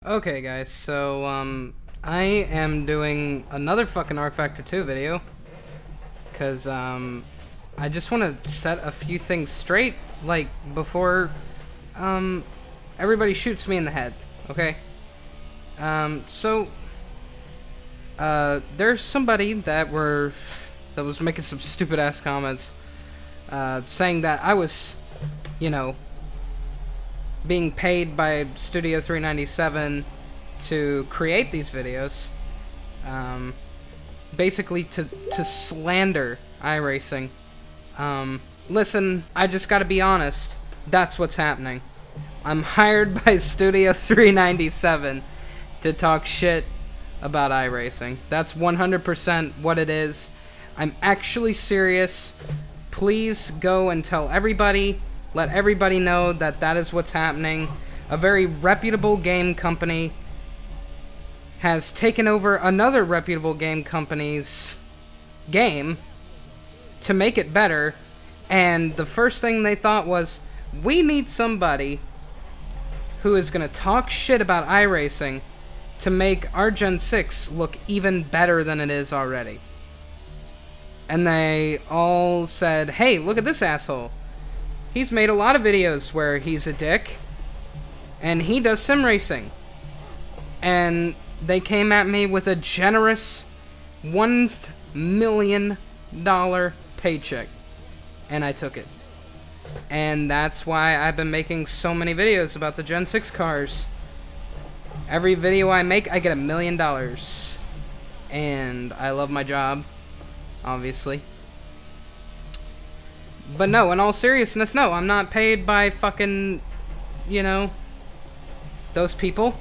Okay, guys, so, I am doing another fucking rFactor2 video, because, I just want to set a few things straight, like, before, everybody shoots me in the head, okay? There's somebody that was making some stupid-ass comments, saying that I was, being paid by Studio 397 to create these videos, basically to slander iRacing. Listen, I just gotta be honest, that's what's happening. I'm hired by Studio 397 to talk shit about iRacing. That's 100% what it is. I'm actually serious. Please go and tell everybody, let everybody know that that is what's happening. A very reputable game company has taken over another reputable game company's game to make it better, and the first thing they thought was, we need somebody who is going to talk shit about iRacing to make our Gen 6 look even better than it is already. And they all said, hey, look at this asshole. He's made a lot of videos where he's a dick, and he does sim racing. And they came at me with a generous $1 million paycheck, and I took it. And that's why I've been making so many videos about the Gen 6 cars. Every video I make, I get $1 million. And I love my job, obviously. But no, in all seriousness, no, I'm not paid by fucking, those people.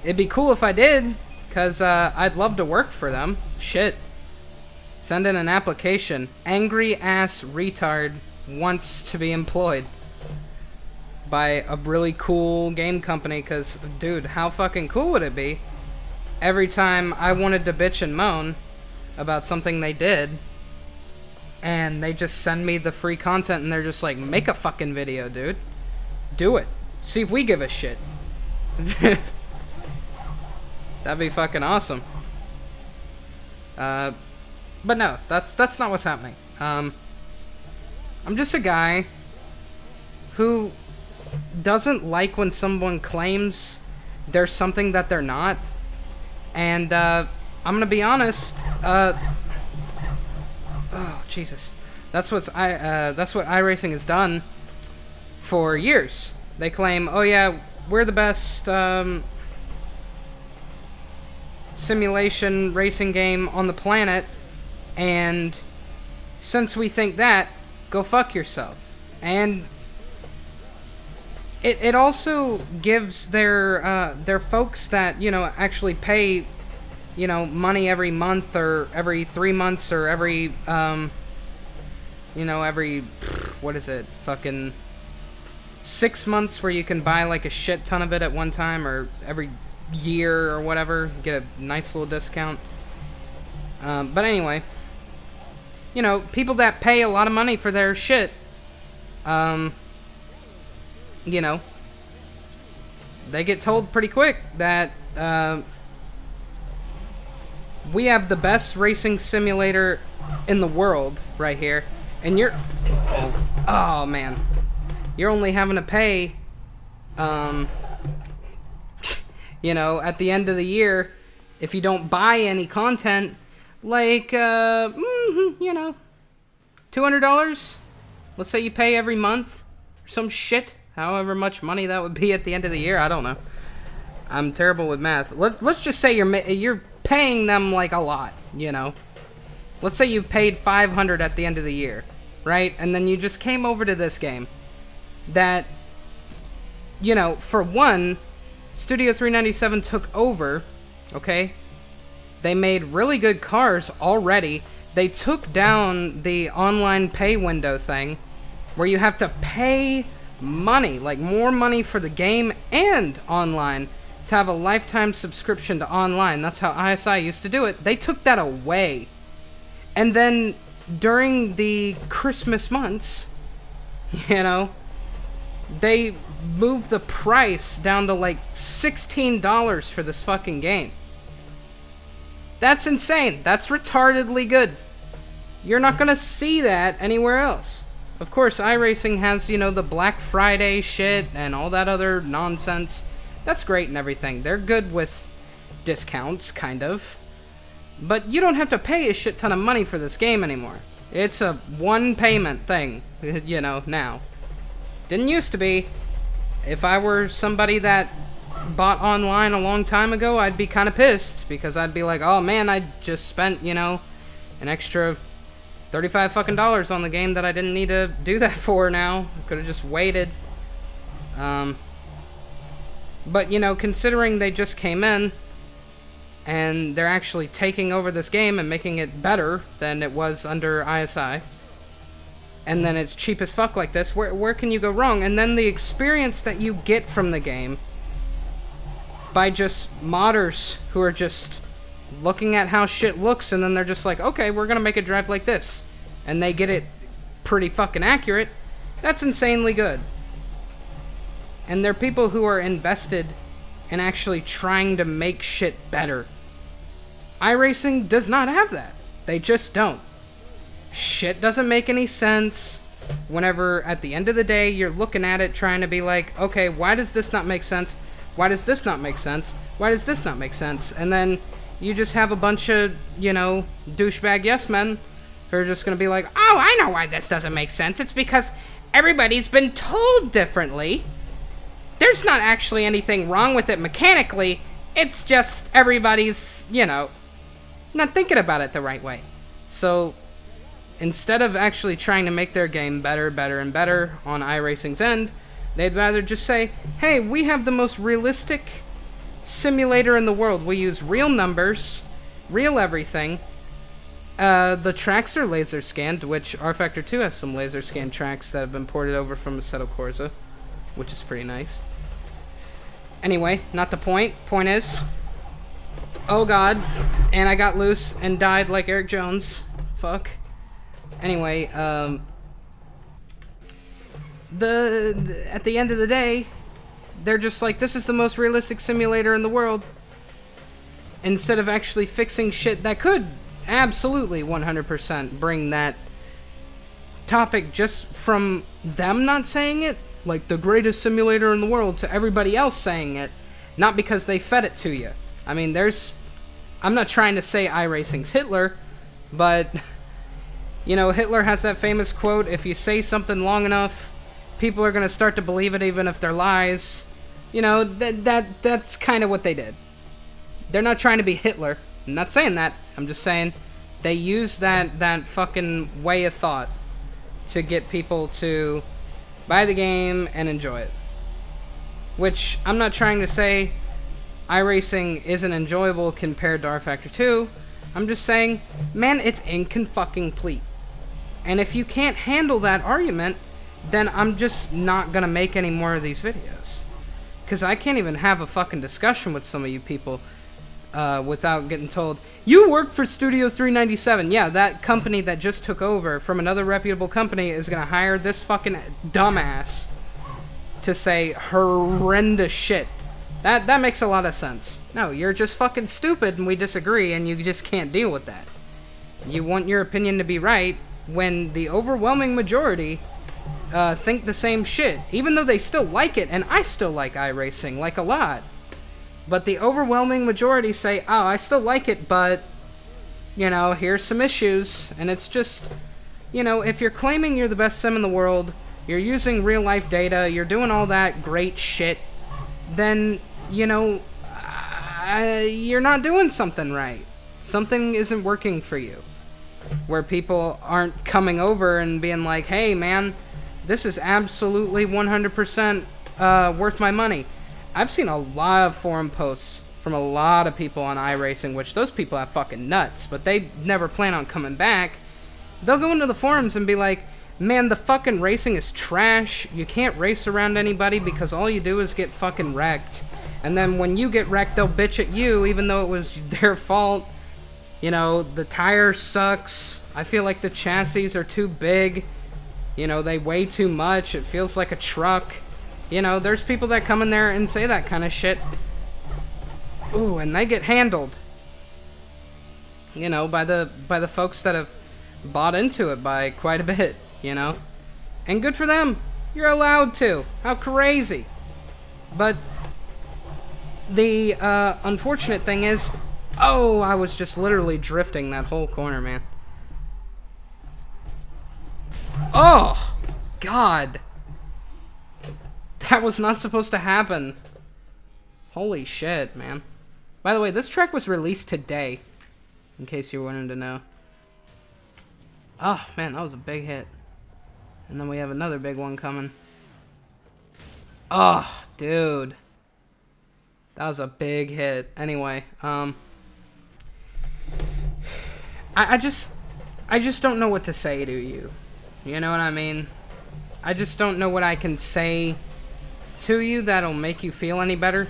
It'd be cool if I did, because I'd love to work for them. Shit. Send in an application. Angry ass retard wants to be employed by a really cool game company, because, dude, how fucking cool would it be every time I wanted to bitch and moan about something they did, and they just send me the free content, and they're just like, make a fucking video, dude. Do it. See if we give a shit. That'd be fucking awesome. But no, that's not what's happening. I'm just a guy who doesn't like when someone claims there's something that they're not. And, I'm gonna be honest, oh, Jesus. That's what iRacing has done for years. They claim, oh yeah, we're the best, simulation racing game on the planet, and since we think that, go fuck yourself. And it also gives their folks that, actually pay, money every month or every 3 months or every, every, what is it, fucking 6 months, where you can buy like a shit ton of it at one time, or every year or whatever, get a nice little discount. But anyway, people that pay a lot of money for their shit, they get told pretty quick that, we have the best racing simulator in the world right here, and oh man, you're only having to pay, at the end of the year, if you don't buy any content, like, $200? Let's say you pay every month, or some shit, however much money that would be at the end of the year, I don't know. I'm terrible with math. Let's just say you're paying them, like, a lot, Let's say you paid $500 at the end of the year, right? And then you just came over to this game that, for one, Studio 397 took over, okay? They made really good cars already. They took down the online pay window thing, where you have to pay money, like more money for the game and online, to have a lifetime subscription to online. That's how ISI used to do it. They took that away. And then during the Christmas months, they moved the price down to like $16 for this fucking game. That's insane. That's retardedly good. You're not gonna see that anywhere else. Of course, iRacing has, you know, the Black Friday shit and all that other nonsense. That's great and everything. They're good with discounts, kind of. But you don't have to pay a shit ton of money for this game anymore. It's a one payment thing, you know, now. Didn't used to be. If I were somebody that bought online a long time ago, I'd be kind of pissed, because I'd be like, oh man, I just spent, you know, an extra $35 fucking dollars on the game that I didn't need to do that for now. Could have just waited. But, you know, considering they just came in, and they're actually taking over this game and making it better than it was under ISI, and then it's cheap as fuck like this, where can you go wrong? And then the experience that you get from the game by just modders who are just looking at how shit looks, and then they're just like, okay, we're gonna make it drive like this, and they get it pretty fucking accurate. That's insanely good. And they're people who are invested in actually trying to make shit better. iRacing does not have that. They just don't. Shit doesn't make any sense whenever at the end of the day you're looking at it trying to be like, okay, why does this not make sense? Why does this not make sense? Why does this not make sense? And then you just have a bunch of, you know, douchebag yes men who are just going to be like, oh, I know why this doesn't make sense. It's because everybody's been told differently. There's not actually anything wrong with it mechanically. It's just everybody's, you know, not thinking about it the right way. So instead of actually trying to make their game better, better, and better on iRacing's end, they'd rather just say, hey, we have the most realistic simulator in the world. We use real numbers, real everything. The tracks are laser scanned, which rFactor2 has some laser scanned tracks that have been ported over from Assetto Corsa, which is pretty nice. Anyway, not the point. Point is, oh god, and I got loose and died like Eric Jones. Fuck. Anyway, at the end of the day, they're just like, this is the most realistic simulator in the world, instead of actually fixing shit that could absolutely 100% bring that topic just from them not saying it, like the greatest simulator in the world, to everybody else saying it, not because they fed it to you. I mean, I'm not trying to say iRacing's Hitler, but, you know, Hitler has that famous quote, if you say something long enough, people are going to start to believe it even if they're lies. You know, that's kind of what they did. They're not trying to be Hitler. I'm not saying that. I'm just saying they use that fucking way of thought to get people to buy the game and enjoy it. Which, I'm not trying to say iRacing isn't enjoyable compared to rFactor2. I'm just saying, man, it's incomplete. And if you can't handle that argument, then I'm just not gonna make any more of these videos. Because I can't even have a fucking discussion with some of you people without getting told, you work for Studio 397. Yeah, that company that just took over from another reputable company is gonna hire this fucking dumbass to say horrendous shit. That makes a lot of sense. No, you're just fucking stupid and we disagree and you just can't deal with that. You want your opinion to be right when the overwhelming majority think the same shit, even though they still like it, and I still like iRacing, like a lot. But the overwhelming majority say, oh, I still like it, but, you know, here's some issues. And it's just, you know, if you're claiming you're the best sim in the world, you're using real life data, you're doing all that great shit, then, you know, you're not doing something right. Something isn't working for you. Where people aren't coming over and being like, hey, man, this is absolutely 100% worth my money. I've seen a lot of forum posts from a lot of people on iRacing, which those people have fucking nuts, but they never plan on coming back. They'll go into the forums and be like, man, the fucking racing is trash. You can't race around anybody because all you do is get fucking wrecked. And then when you get wrecked, they'll bitch at you even though it was their fault. You know, the tire sucks. I feel like the chassis are too big. You know, they weigh too much. It feels like a truck. You know, there's people that come in there and say that kind of shit. Ooh, and they get handled. You know, by the folks that have bought into it by quite a bit, you know? And good for them. You're allowed to. How crazy. But the unfortunate thing is, oh, I was just literally drifting that whole corner, man. Oh, God. That was not supposed to happen. Holy shit, man. By the way, this track was released today, in case you wanted to know. Oh, man, that was a big hit. And then we have another big one coming. Oh, dude. That was a big hit. Anyway, I just don't know what to say to you. You know what I mean? I just don't know what I can say to you that'll make you feel any better.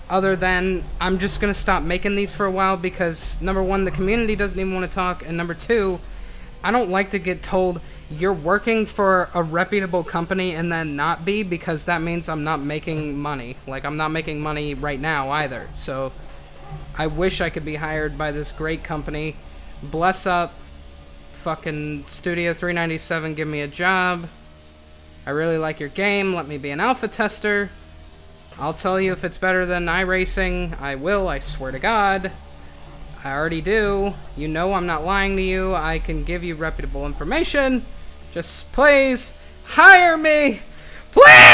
Other than, I'm just gonna stop making these for a while because, number one, the community doesn't even want to talk, and number two, I don't like to get told you're working for a reputable company and then not be, because that means I'm not making money. Like, I'm not making money right now either. So, I wish I could be hired by this great company. Bless up. Fucking Studio 397, give me a job. I really like your game. Let me be an alpha tester. I'll tell you if it's better than iRacing. I will, I swear to God. I already do. You know I'm not lying to you. I can give you reputable information. Just please hire me. Please!